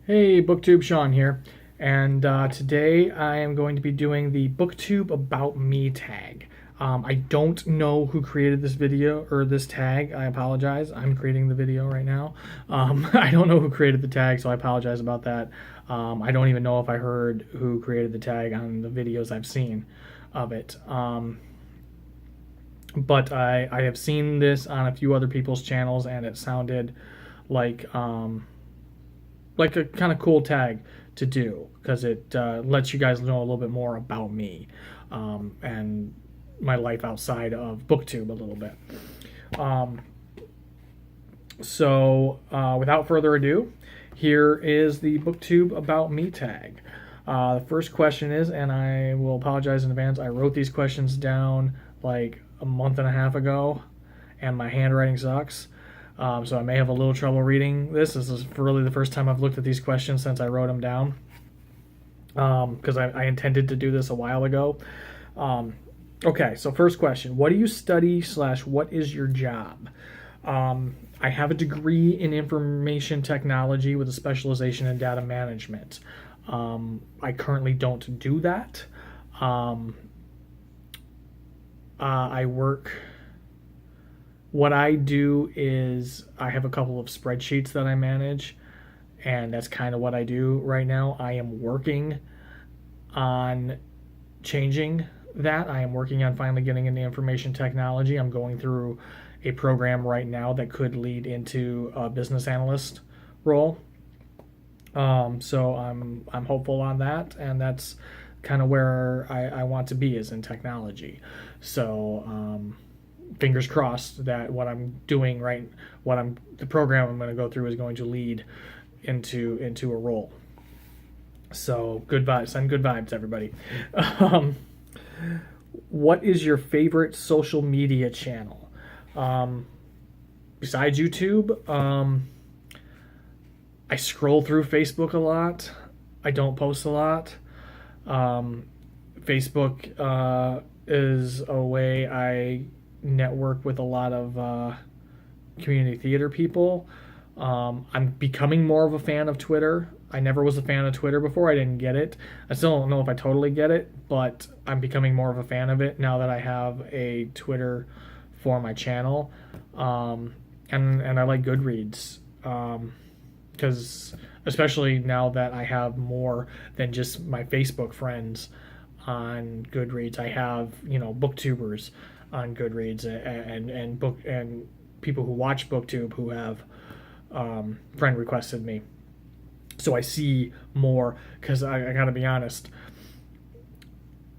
Hey, Booktube Sean here, and today I am going to be doing the Booktube About Me tag. I don't know who created this video or this tag. I apologize. I'm creating the video right now. I don't know who created the tag, so I apologize about that. I don't even know if I heard who created the tag on the videos I've seen of it. But I have seen this on a few other people's channels, and it sounded like a kind of cool tag to do because it lets you guys know a little bit more about me and my life outside of BookTube a little bit. So without further ado, here is the BookTube About Me tag. The first question is, and I will apologize in advance, I wrote these questions down like a month and a half ago, and my handwriting sucks. So I may have a little trouble reading this. This is really the first time I've looked at these questions since I wrote them down, because I intended to do this a while ago. Okay, so first question. What do you study / what is your job? I have a degree in information technology with a specialization in data management. I currently don't do that. I work... What I do is I have a couple of spreadsheets that I manage, and that's kind of what I do right now. I am working on changing that. I am working on finally getting into information technology. I'm going through a program right now that could lead into a business analyst role. So I'm hopeful on that, and that's kind of where I want to be, is in technology. So fingers crossed that what I'm doing the program I'm going to go through is going to lead into a role. So good vibes, send good vibes, everybody. What is your favorite social media channel? Besides YouTube, I scroll through Facebook a lot. I don't post a lot. Facebook is a way I network with a lot of community theater people. I'm becoming more of a fan of Twitter. I never was a fan of Twitter before. I didn't get it. I still don't know if I totally get it, but I'm becoming more of a fan of it now that I have a Twitter for my channel. And I like Goodreads, because especially now that I have more than just my Facebook friends on Goodreads. I have, booktubers on Goodreads and people who watch BookTube who have friend requested me. So I see more, because I gotta be honest,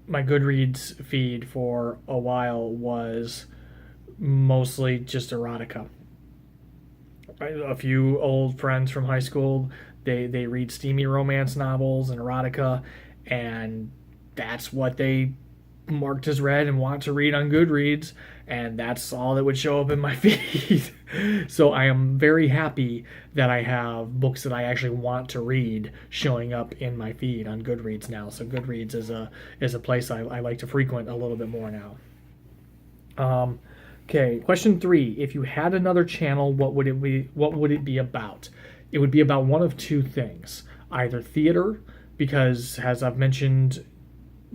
my Goodreads feed for a while was mostly just erotica. A few old friends from high school, they read steamy romance novels and erotica, and that's what they marked as read and want to read on Goodreads, and that's all that would show up in my feed. So I am very happy that I have books that I actually want to read showing up in my feed on Goodreads now. So Goodreads is a place I like to frequent a little bit more now. Okay, question 3. If you had another channel, what would it be? What would it be about? It would be about one of two things. Either theater, because as I've mentioned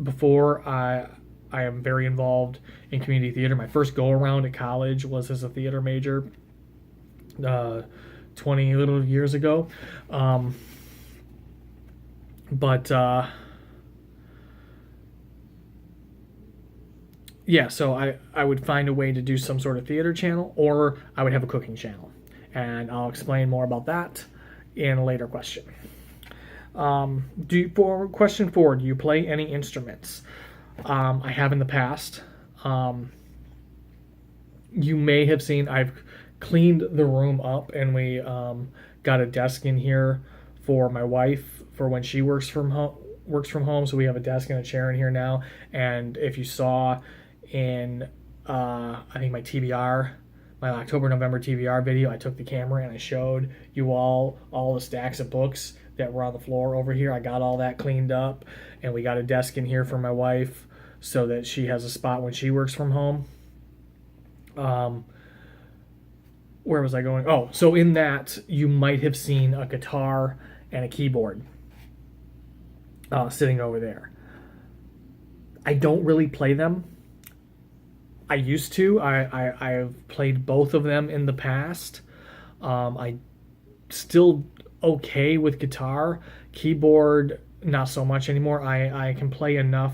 before, I am very involved in community theater. My first go around at college was as a theater major 20 little years ago. Yeah, so I would find a way to do some sort of theater channel, or I would have a cooking channel. And I'll explain more about that in a later question. For question 4, do you play any instruments? I have in the past. You may have seen I've cleaned the room up, and we got a desk in here for my wife for when she works from home. So we have a desk and a chair in here now. And if you saw in I think my October-November TBR video, I took the camera and I showed you all the stacks of books that were on the floor over here. I got all that cleaned up, and we got a desk in here for my wife so that she has a spot when she works from home. Where was I going? Oh, so in that, you might have seen a guitar and a keyboard sitting over there. I don't really play them. I used to. I've played both of them in the past. I still okay with guitar. Keyboard, not so much anymore. I can play enough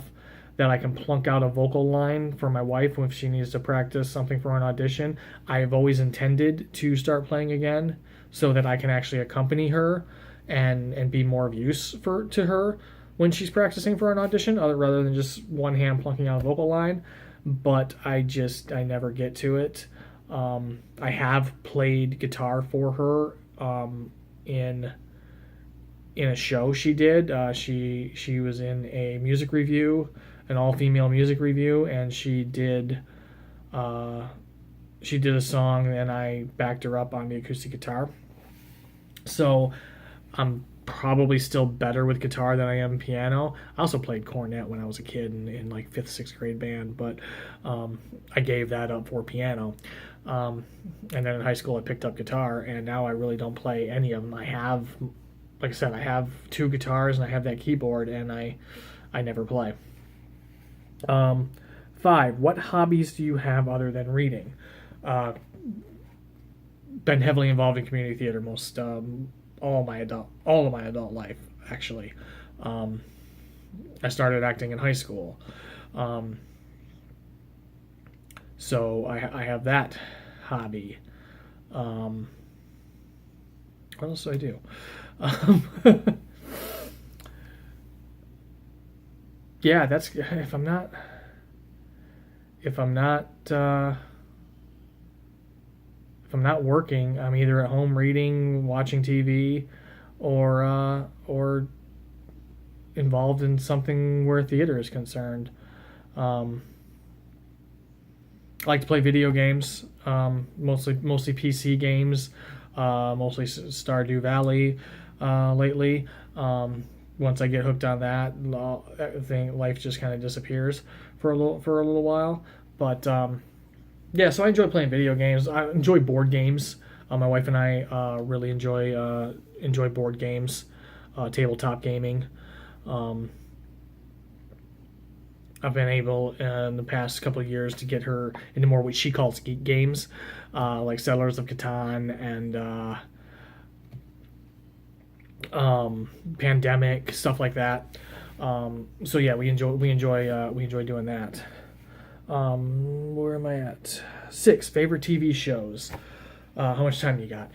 that I can plunk out a vocal line for my wife if she needs to practice something for an audition. I've always intended to start playing again so that I can actually accompany her and be more of use to her when she's practicing for an audition, rather than just one hand plunking out a vocal line. But I never get to it. I have played guitar for her in a show she did. She was in a music review, an all-female music review, and she did a song, and I backed her up on the acoustic guitar. So I'm probably still better with guitar than I am piano. I also played cornet when I was a kid in like 5th, 6th grade band, but I gave that up for piano. And then in high school I picked up guitar, and now I really don't play any of them. I have, like I said, I have 2 guitars and I have that keyboard, and I never play. 5, what hobbies do you have other than reading? Been heavily involved in community theater most all of my adult life, actually. I started acting in high school, so I have that hobby. What else do I do? Yeah, that's if I'm not working, I'm either at home reading, watching TV, or involved in something where theater is concerned. I like to play video games, mostly PC games, mostly Stardew Valley lately. Once I get hooked on that, life just kind of disappears for a little while. But yeah, so I enjoy playing video games. I enjoy board games. My wife and I really enjoy board games, tabletop gaming. I've been able in the past couple of years to get her into more what she calls geek games, like Settlers of Catan and Pandemic, stuff like that. So yeah, we enjoy doing that. Where am I at? 6, favorite TV shows. How much time you got?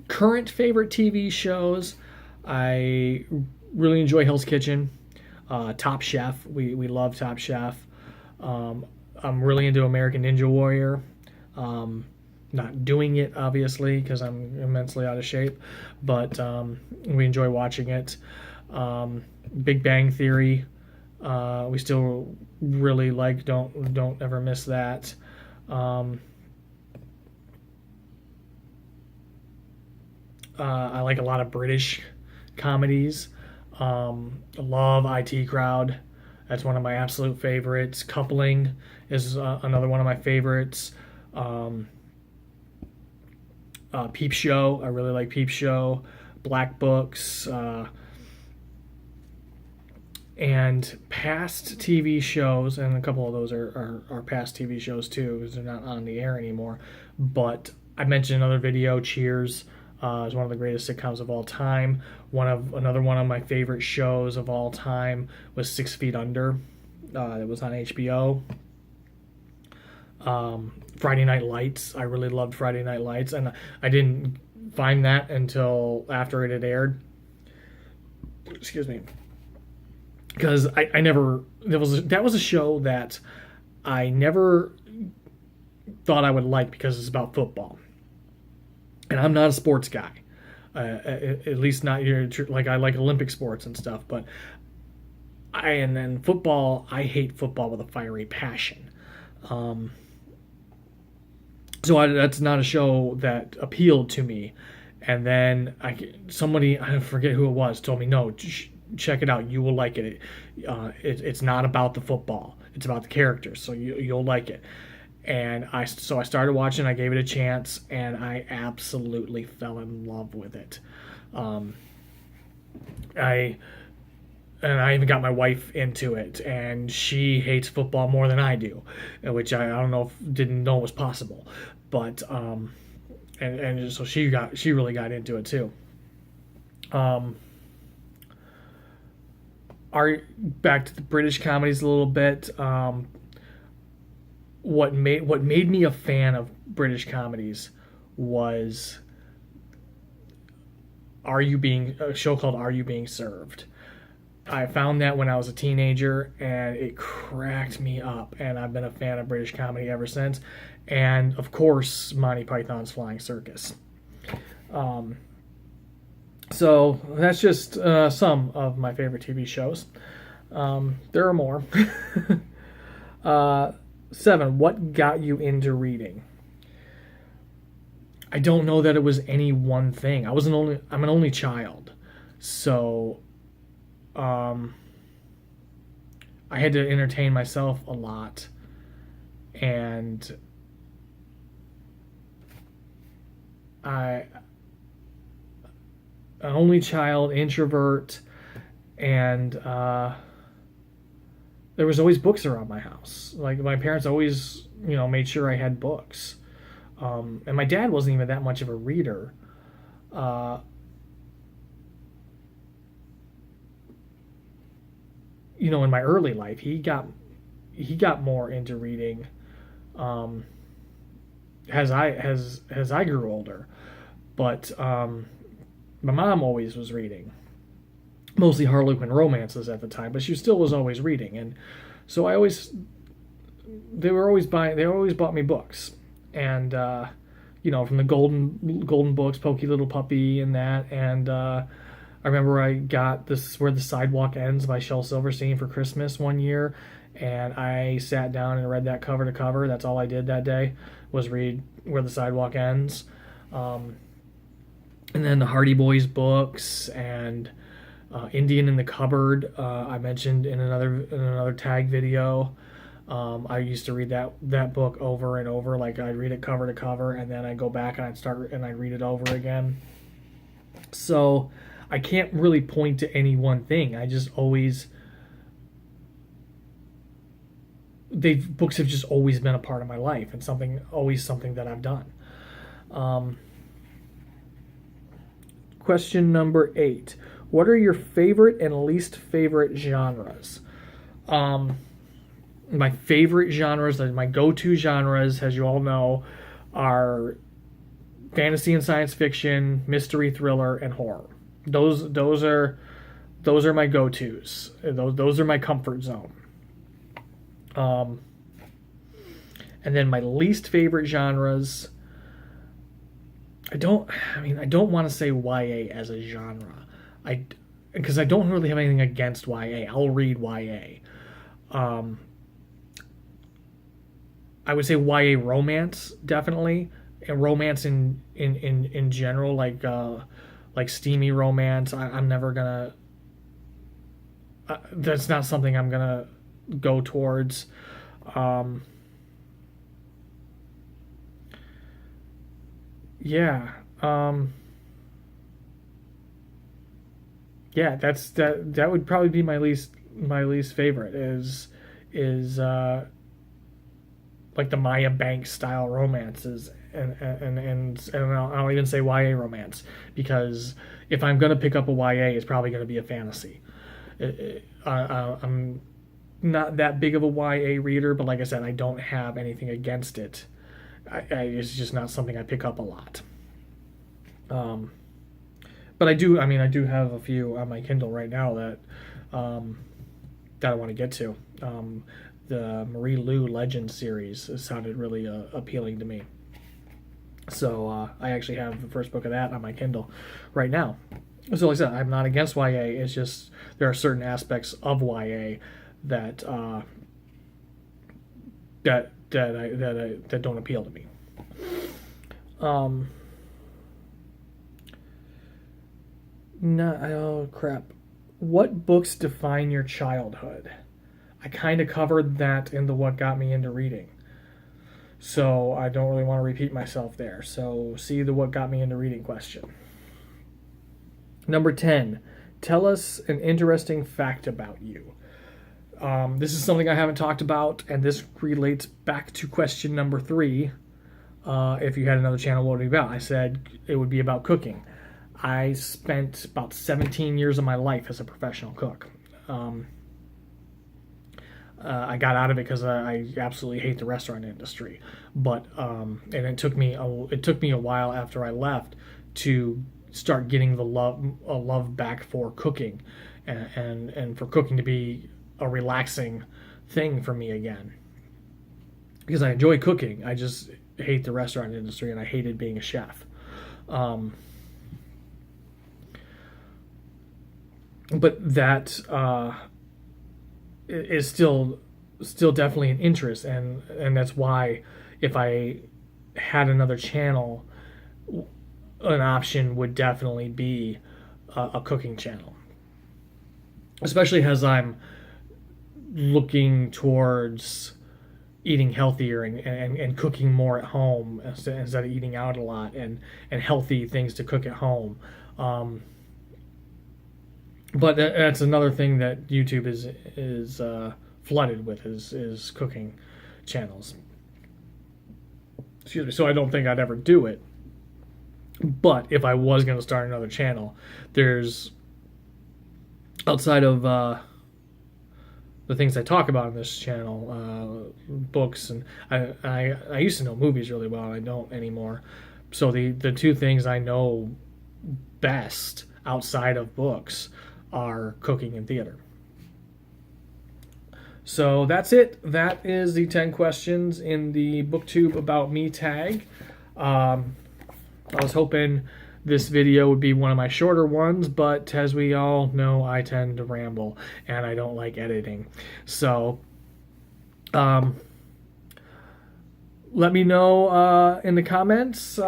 Current favorite TV shows. I really enjoy Hell's Kitchen, Top Chef. We love Top Chef. I'm really into American Ninja Warrior. Not doing it, obviously, because I'm immensely out of shape, but we enjoy watching it. Big Bang Theory. We still really like. Don't ever miss that. I like a lot of British comedies. Love IT Crowd. That's one of my absolute favorites. Coupling is another one of my favorites. Peep Show. I really like Peep Show. Black Books. And past TV shows, and a couple of those are past TV shows too, because they're not on the air anymore. But I mentioned another video, Cheers, is one of the greatest sitcoms of all time. Another one of my favorite shows of all time was 6 Feet Under. It was on HBO. Friday Night Lights. I really loved Friday Night Lights, and I didn't find that until after it had aired. Excuse me. Because I never, that was a show that I never thought I would like because it's about football. And I'm not a sports guy. At least not like I like Olympic sports and stuff, but and then football, I hate football with a fiery passion. So that's not a show that appealed to me. And then somebody, I forget who it was, told me, no, check it out, you will like it. It's not about the football, it's about the characters, so you'll like it. And I started watching. I gave it a chance, and I absolutely fell in love with it. Um, I I even got my wife into it, and she hates football more than I do, which I don't know if didn't know was possible, but and so she really got into it too. Um, our back to the British comedies a little bit. What made me a fan of British comedies was a show called Are You Being Served? I found that when I was a teenager, and it cracked me up, and I've been a fan of British comedy ever since. And of course, Monty Python's Flying Circus. Um, so that's just some of my favorite TV shows. There are more. 7. What got you into reading? I don't know that it was any one thing. I'm an only child, so I had to entertain myself a lot, and I an only child, introvert, and there was always books around my house. Like, my parents always, made sure I had books. And my dad wasn't even that much of a reader. Uh, in my early life, he got more into reading as I grew older. But my mom always was reading, mostly Harlequin romances at the time, but she still was always reading, and so they always bought me books, and from the golden books, Pokey Little Puppy, and that, and I remember I got This Is Where the Sidewalk Ends by Shel Silverstein for Christmas one year, and I sat down and read that cover to cover. That's all I did that day, was read Where the Sidewalk Ends. And then the Hardy Boys books, and Indian in the Cupboard, I mentioned in another tag video. I used to read that book over and over. Like, I'd read it cover to cover, and then I'd go back and I'd read it over again. So I can't really point to any one thing. I just always books have just always been a part of my life, and something that I've done. Question number 8. What are your favorite and least favorite genres? My favorite genres, my go-to genres, as you all know, are fantasy and science fiction, mystery, thriller, and horror. Those are my go-tos. Those are my comfort zone. And then my least favorite genres, I don't want to say YA as a genre. Because I don't really have anything against YA. I'll read YA. I would say YA romance, definitely, and romance in general, like steamy romance. I'm never gonna. That's not something I'm gonna go towards. Yeah. Yeah, that would probably be my least favorite is like the Maya Banks style romances, and I'll even say YA romance, because if I'm gonna pick up a YA, it's probably gonna be a fantasy. I'm not that big of a YA reader, but like I said, I don't have anything against it. It's just not something I pick up a lot. But I do have a few on my Kindle right now that I want to get to. The Marie Lu Legends series sounded really appealing to me. So I actually have the first book of that on my Kindle right now. So like I said, I'm not against YA. It's just there are certain aspects of YA that that don't appeal to me. Oh crap. What books define your childhood? I kind of covered that in the what got me into reading. So I don't really want to repeat myself there. So see the what got me into reading question. Number 10, tell us an interesting fact about you. This is something I haven't talked about, and this relates back to question number 3. If you had another channel, what would it be about? I said it would be about cooking. I spent about 17 years of my life as a professional cook. I got out of it because I absolutely hate the restaurant industry. But and it took me a while after I left to start getting a love back for cooking, and for cooking to be a relaxing thing for me again. Because I enjoy cooking, I just hate the restaurant industry, and I hated being a chef. But that is still definitely an interest, and that's why if I had another channel, an option would definitely be a cooking channel, especially as I'm looking towards eating healthier and cooking more at home instead of eating out a lot, and healthy things to cook at home. But that's another thing that YouTube is flooded with is cooking channels. Excuse me. So I don't think I'd ever do it. But if I was going to start another channel, there's, outside of the things I talk about on this channel, books, and I used to know movies really well, and I don't anymore. So the two things I know best outside of books are cooking and theater. So that's it. That is the 10 questions in the Booktube About Me tag. I was hoping this video would be one of my shorter ones, but as we all know, I tend to ramble, and I don't like editing. So, let me know in the comments,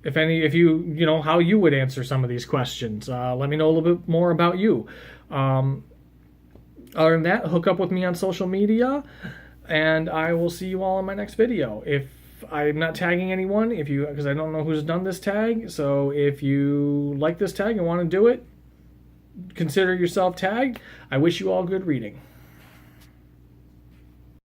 if you know how you would answer some of these questions. Let me know a little bit more about you. Other than that, hook up with me on social media, and I will see you all in my next video. If I'm not tagging anyone, because I don't know who's done this tag, so if you like this tag and want to do it, consider yourself tagged. I wish you all good reading.